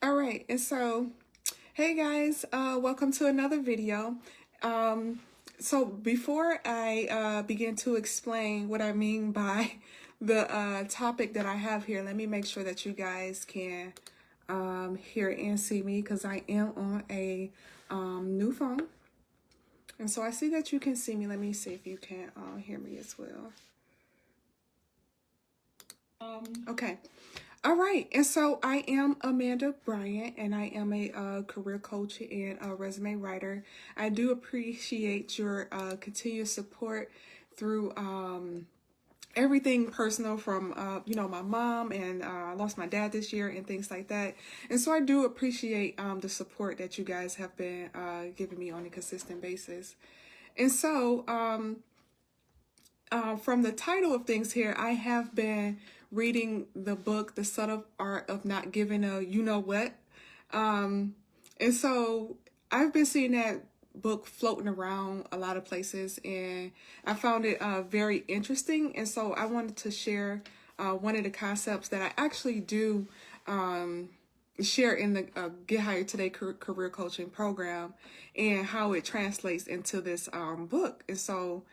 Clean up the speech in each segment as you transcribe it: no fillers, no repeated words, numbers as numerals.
All right, and so, hey guys, welcome to another video. So before I begin to explain what I mean by the topic that I have here, let me make sure that you guys can hear and see me because I am on a new phone. And so I see that you can see me. Let me see if you can hear me as well. Okay. All right, and so I am Amanda Bryant, and I am a career coach and a resume writer. I do appreciate your continuous support through everything personal from, my mom, and I lost my dad this year and things like that. And so I do appreciate the support that you guys have been giving me on a consistent basis. And so from the title of things here, I have been reading the book, The Subtle Art of Not Giving a You-Know-What. And so I've been seeing that book floating around a lot of places, and I found it very interesting. And so I wanted to share one of the concepts that I actually do share in the Get Hired Today career coaching program, and how it translates into this book. And so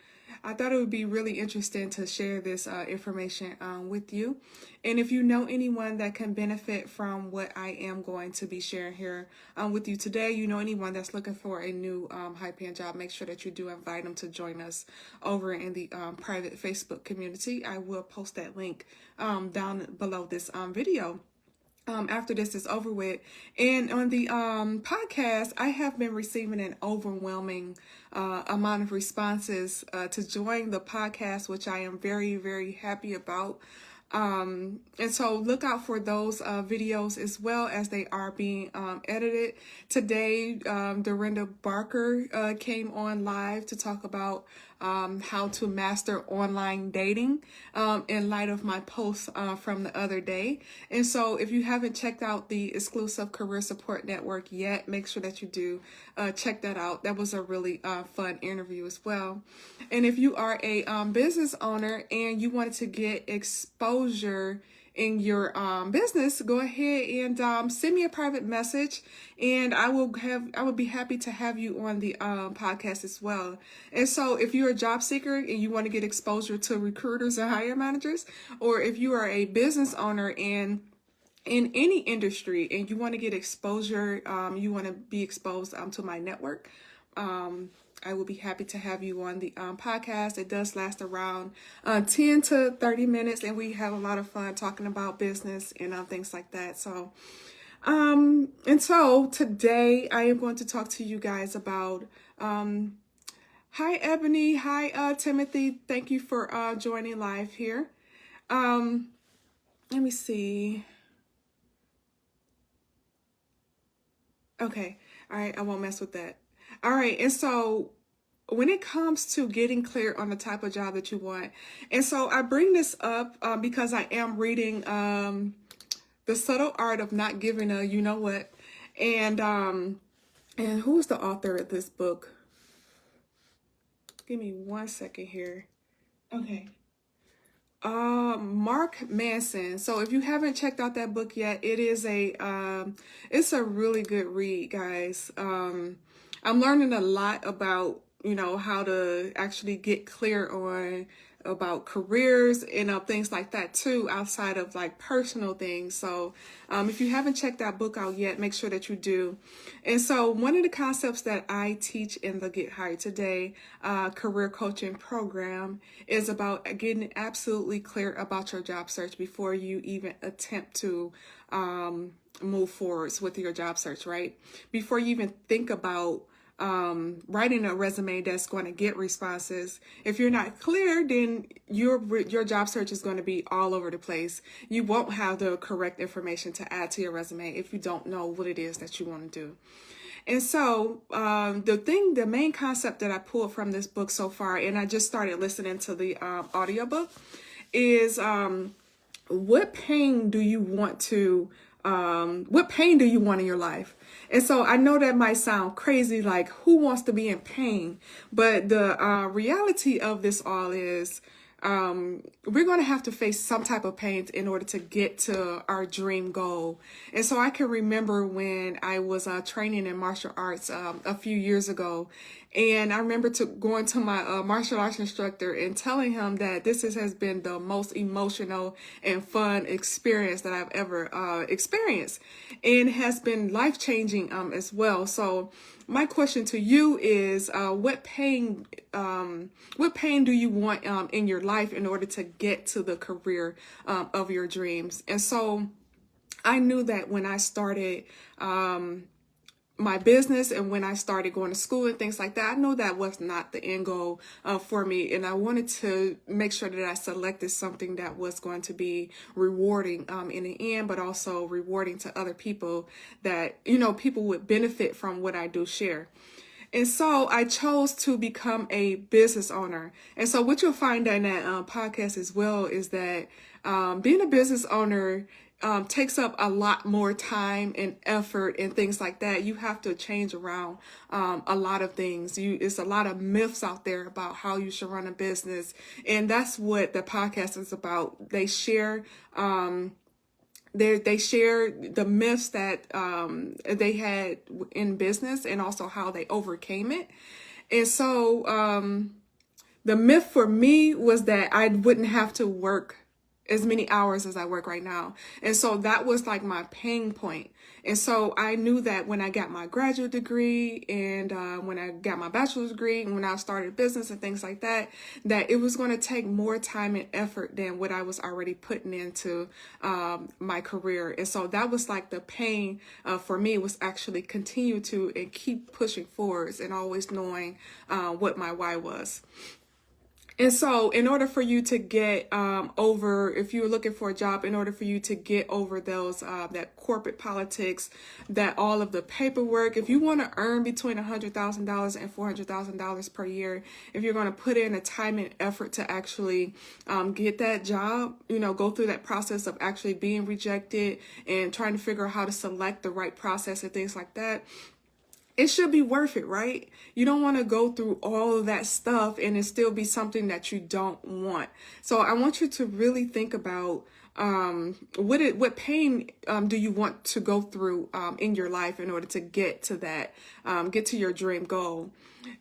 I thought it would be really interesting to share this information with you. And if you know anyone that can benefit from what I am going to be sharing here with you today, you know anyone that's looking for a new high-paying job, make sure that you do invite them to join us over in the private Facebook community. I will post that link down below this video after this is over with. And on the podcast, I have been receiving an overwhelming amount of responses to join the podcast, which I am very, very happy about. And so look out for those videos as well as they are being edited. Today, Dorinda Barker came on live to talk about how to master online dating in light of my post from the other day. And so if you haven't checked out the exclusive career support network yet, make sure that you do check that out. That was a really fun interview as well. And if you are a business owner and you wanted to get exposure in your business, go ahead and send me a private message, and I will be happy to have you on the podcast as well. And so if you're a job seeker and you want to get exposure to recruiters and hiring managers, or if you are a business owner in any industry and you want to get exposure, you want to be exposed to my network, I will be happy to have you on the podcast. It does last around 10 to 30 minutes, and we have a lot of fun talking about business and things like that. So, and so today I am going to talk to you guys about, hi Ebony, hi Timothy. Thank you for joining live here. Let me see. Okay, all right, I won't mess with that. All right, and so when it comes to getting clear on the type of job that you want, and so I bring this up because I am reading The Subtle Art of Not Giving a You-Know-What, and who's the author of this book? Give me 1 second here. Okay. Mark Manson. So if you haven't checked out that book yet, it is it's a really good read, guys. I'm learning a lot about, how to actually get clear on about careers and things like that too, outside of like personal things. So if you haven't checked that book out yet, make sure that you do. And so one of the concepts that I teach in the Get Hired Today career coaching program is about getting absolutely clear about your job search before you even attempt to move forwards with your job search, right? Before you even think about writing a resume that's going to get responses. If you're not clear, then your job search is going to be all over the place. You won't have the correct information to add to your resume if you don't know what it is that you want to do. And so the main concept that I pulled from this book so far, and I just started listening to the audiobook, is what pain do you want in your life? And so I know that might sound crazy, like who wants to be in pain? But the reality of this all is we're going to have to face some type of pain in order to get to our dream goal. And so I can remember when I was training in martial arts a few years ago, and I remember going to my martial arts instructor and telling him that has been the most emotional and fun experience that I've ever experienced, and has been life-changing as well. So my question to you is, what pain do you want in your life in order to get to the career of your dreams? And so I knew that when I started my business and when I started going to school and things like that, I know that was not the end goal for me. And I wanted to make sure that I selected something that was going to be rewarding in the end, but also rewarding to other people that, people would benefit from what I do share. And so I chose to become a business owner. And so what you'll find in that podcast as well is that being a business owner takes up a lot more time and effort and things like that. You have to change around a lot of things. It's a lot of myths out there about how you should run a business. And that's what the podcast is about. They share they share the myths that they had in business and also how they overcame it. And so the myth for me was that I wouldn't have to work as many hours as I work right now. And so that was like my pain point. And so I knew that when I got my graduate degree and when I got my bachelor's degree and when I started business and things like that, that it was going to take more time and effort than what I was already putting into my career. And so that was like the pain for me, was actually continue to and keep pushing forwards and always knowing what my why was. And so in order for you to get over, if you're looking for a job, in order for you to get over those, that corporate politics, that all of the paperwork, if you want to earn between $100,000 and $400,000 per year, if you're going to put in a time and effort to actually get that job, go through that process of actually being rejected and trying to figure out how to select the right process and things like that, it should be worth it, right? You don't want to go through all of that stuff and it still be something that you don't want. So I want you to really think about what pain do you want to go through in your life in order to get to that, get to your dream goal.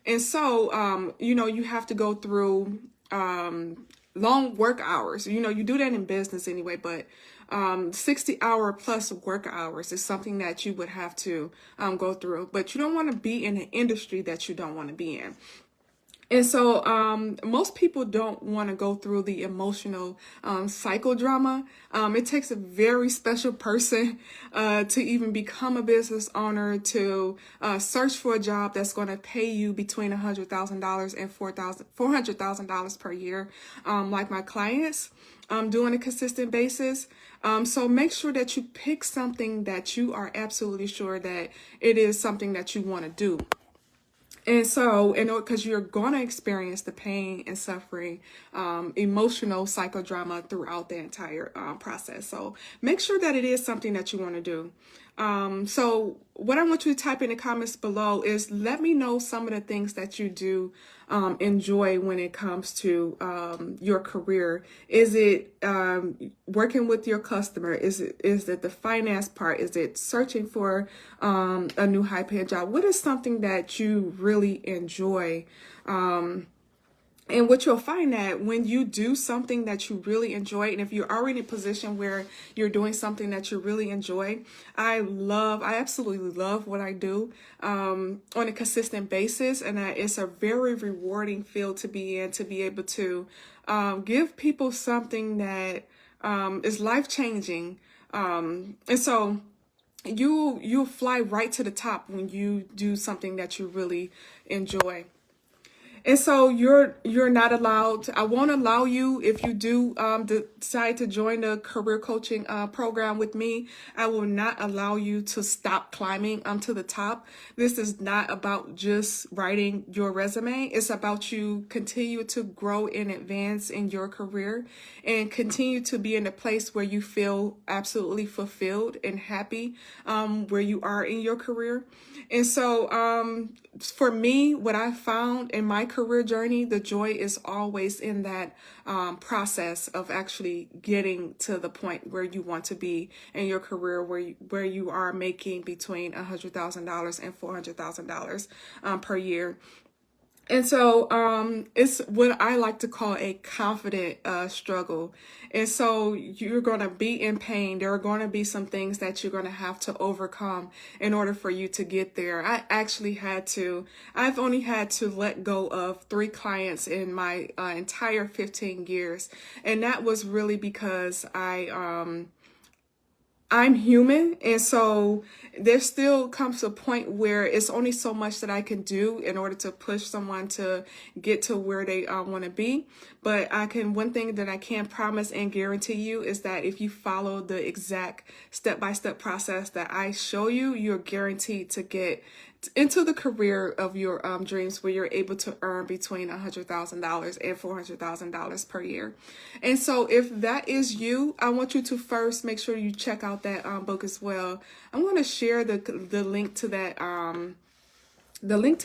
And so, you have to go through long work hours. You do that in business anyway, but 60-hour plus work hours is something that you would have to go through. But you don't want to be in an industry that you don't want to be in. And so most people don't want to go through the emotional psychodrama. It takes a very special person to even become a business owner, to search for a job that's going to pay you between $100,000 and $400,000 per year, like my clients, do on a consistent basis. So make sure that you pick something that you are absolutely sure that it is something that you want to do. And so, because you're going to experience the pain and suffering, emotional psychodrama throughout the entire process. So make sure that it is something that you want to do. So what I want you to type in the comments below is let me know some of the things that you do enjoy when it comes to your career. Is it working with your customer? Is it the finance part? Is it searching for a new high-paying job? What is something that you really enjoy? And what you'll find that when you do something that you really enjoy, and if you're already in a position where you're doing something that you really enjoy, I absolutely love what I do on a consistent basis. And it's a very rewarding field to be in, to be able to give people something that is life-changing. And so you'll fly right to the top when you do something that you really enjoy. And so you're not allowed I won't allow you, if you do decide to join the career coaching program with me, I will not allow you to stop climbing to the top. This is not about just writing your resume. It's about you continue to grow and advance in your career and continue to be in a place where you feel absolutely fulfilled and happy where you are in your career. And so for me, what I found in my career journey, the joy is always in that process of actually getting to the point where you want to be in your career, where you are making between $100,000 and $400,000 per year. And so it's what I like to call a confident struggle. And so you're going to be in pain. There are going to be some things that you're going to have to overcome in order for you to get there. I've only had to let go of 3 clients in my entire 15 years. And that was really because I'm human, and so there still comes a point where it's only so much that I can do in order to push someone to get to where they want to be. But one thing that I can promise and guarantee you is that if you follow the exact step-by-step process that I show you, you're guaranteed to get into the career of your dreams, where you're able to earn between $100,000 and $400,000 per year. And so if that is you, I want you to first make sure you check out that book as well. I'm going to share the link to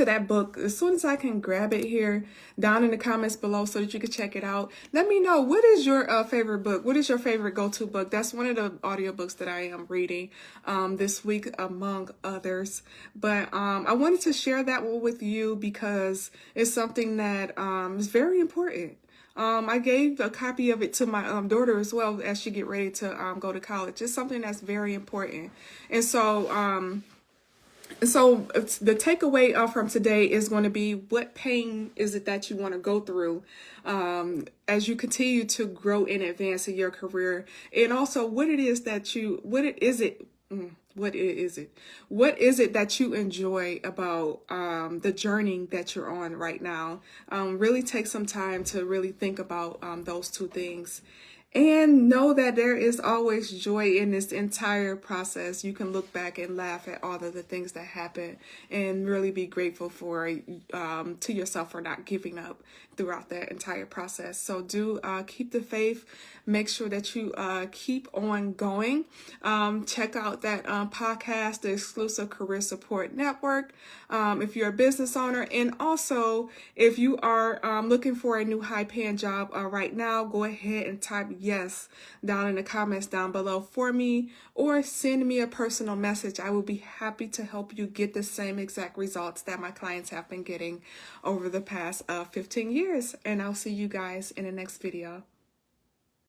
that book as soon as I can grab it here down in the comments below so that you can check it out. Let me know, what is your favorite book? What is your favorite go-to book? That's one of the audiobooks that I am reading this week, among others. But I wanted to share that one with you because it's something that is very important. I gave a copy of it to my daughter as well as she get ready to go to college. It's something that's very important. And so the takeaway from today is going to be, what pain is it that you want to go through as you continue to grow and advance in your career, and also what is it that you enjoy about the journey that you're on right now. Really take some time to really think about those 2 things. And know that there is always joy in this entire process. You can look back and laugh at all of the things that happen and really be grateful to yourself for not giving up throughout that entire process. So do keep the faith. Make sure that you keep on going. Check out that podcast, the Exclusive Career Support Network, if you're a business owner. And also, if you are looking for a new high-paying job right now, go ahead and type yes down in the comments down below for me, or send me a personal message. I will be happy to help you get the same exact results that my clients have been getting over the past 15 years. And I'll see you guys in the next video.